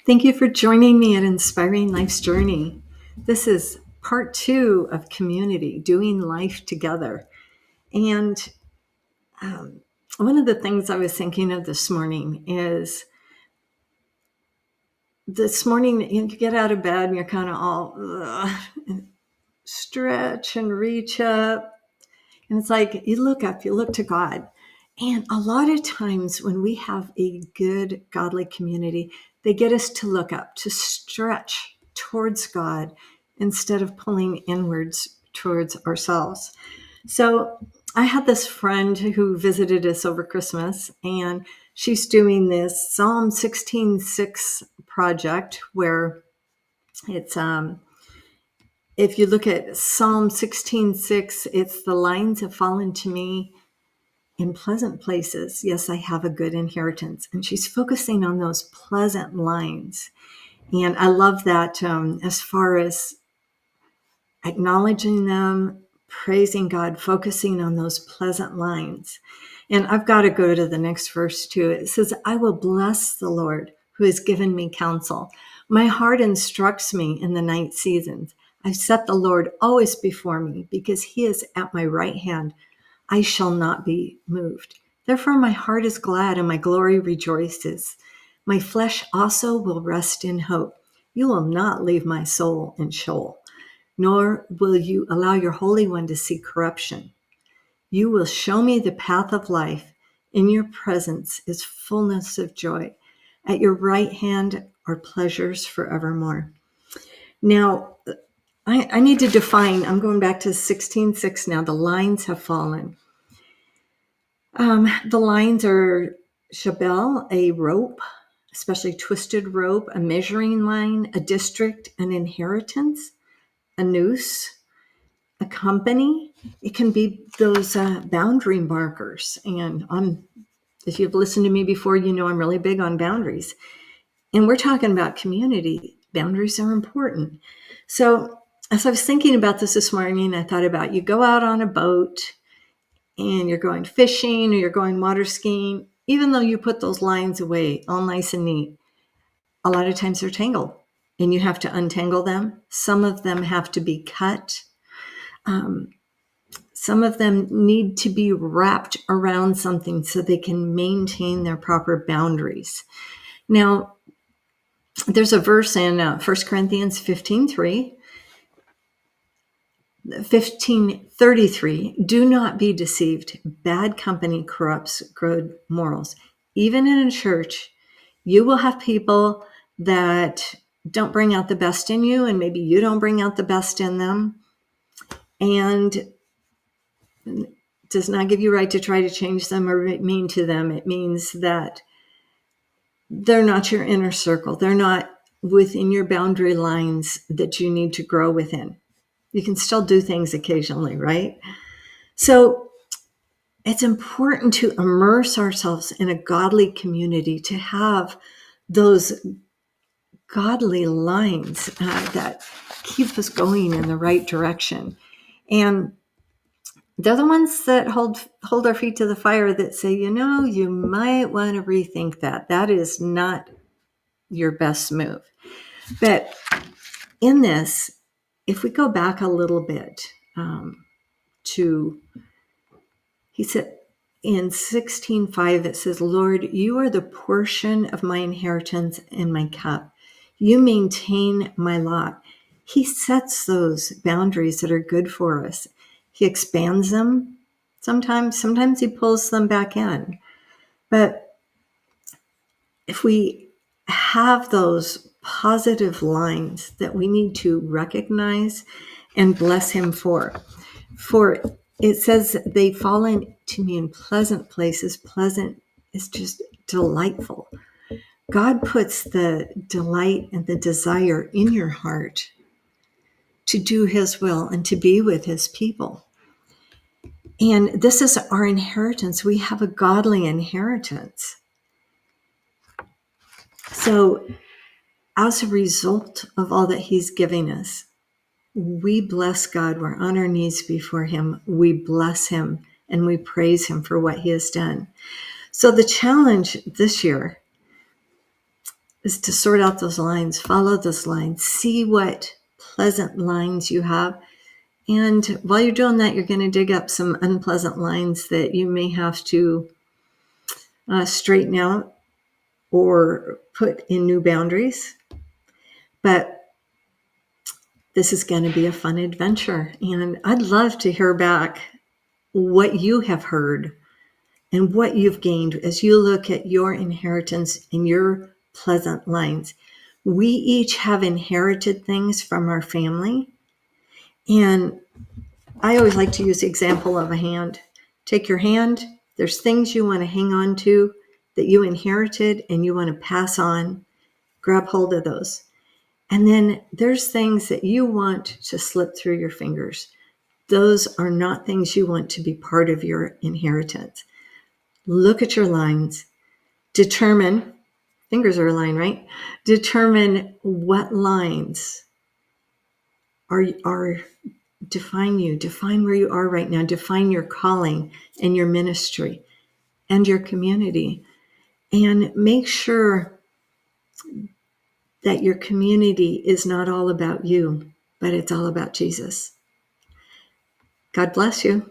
Thank you for joining me at Inspiring Life's Journey. This is part 2 of community, doing life together. And um, one of the things I was thinking of this morning is you get out of bed and you're kind of all stretch and reach up. And it's like you look up, you look to God. And a lot of times when we have a good, godly community, they get us to look up, to stretch towards God instead of pulling inwards towards ourselves. So I had this friend who visited us over Christmas, and she's doing this Psalm 16:6 project where it's if you look at Psalm 16:6, it's the lines have fallen to me in pleasant places. Yes, I have a good inheritance. And she's focusing on those pleasant lines. And I love that as far as acknowledging them, praising God, focusing on those pleasant lines. And I've got to go to the next verse too. It says, I will bless the Lord who has given me counsel. My heart instructs me in the night seasons. I've set the Lord always before me because he is at my right hand. I shall not be moved. Therefore, my heart is glad and my glory rejoices. My flesh also will rest in hope. You will not leave my soul in Sheol, nor will you allow your Holy One to see corruption. You will show me the path of life. In your presence is fullness of joy. At your right hand are pleasures forevermore. Now, I need to define, I'm going back to 16:6 now. The lines have fallen. The lines are Shabel, a rope, especially twisted rope, a measuring line, a district, an inheritance, a noose, a company. It can be those boundary markers. And if you've listened to me before, you know I'm really big on boundaries. And we're talking about community. Boundaries are important. So as I was thinking about this morning, I thought about you go out on a boat and you're going fishing or you're going water skiing, even though you put those lines away all nice and neat, a lot of times they're tangled and you have to untangle them. Some of them have to be cut. Some of them need to be wrapped around something so they can maintain their proper boundaries. Now, there's a verse in 1 Corinthians 15:3. 15:33, do not be deceived. Bad company corrupts good morals. Even in a church, you will have people that don't bring out the best in you, and maybe you don't bring out the best in them. And does not give you right to try to change them or be mean to them. It means that they're not your inner circle. They're not within your boundary lines that you need to grow within. You can still do things occasionally, right? So it's important to immerse ourselves in a godly community, to have those godly lines that keep us going in the right direction. And they're the ones that hold our feet to the fire, that say, you might want to rethink that. That is not your best move. But in this, if we go back a little bit he said in 16:5, it says, Lord, you are the portion of my inheritance and my cup. You maintain my lot. He sets those boundaries that are good for us. He expands them. Sometimes he pulls them back in. But if we have those positive lines that we need to recognize and bless him for it says they fall into me in pleasant places. Pleasant is just delightful. God puts the delight and the desire in your heart to do his will and to be with his people. And this is our inheritance. We have a godly inheritance. So as a result of all that he's giving us, we bless God. We're on our knees before him. We bless him and we praise him for what he has done. So the challenge this year is to sort out those lines, follow those lines, see what pleasant lines you have. And while you're doing that, you're going to dig up some unpleasant lines that you may have to straighten out or put in new boundaries. But this is going to be a fun adventure. And I'd love to hear back what you have heard and what you've gained as you look at your inheritance and your pleasant lines. We each have inherited things from our family. And I always like to use the example of a hand. Take your hand, there's things you want to hang on to that you inherited and you want to pass on. Grab hold of those. And then there's things that you want to slip through your fingers. Those are not things you want to be part of your inheritance. Look at your lines. Determine, fingers are a line, right? Determine what lines are define you. Define where you are right now. Define your calling and your ministry and your community. And make sure that your community is not all about you, but it's all about Jesus. God bless you.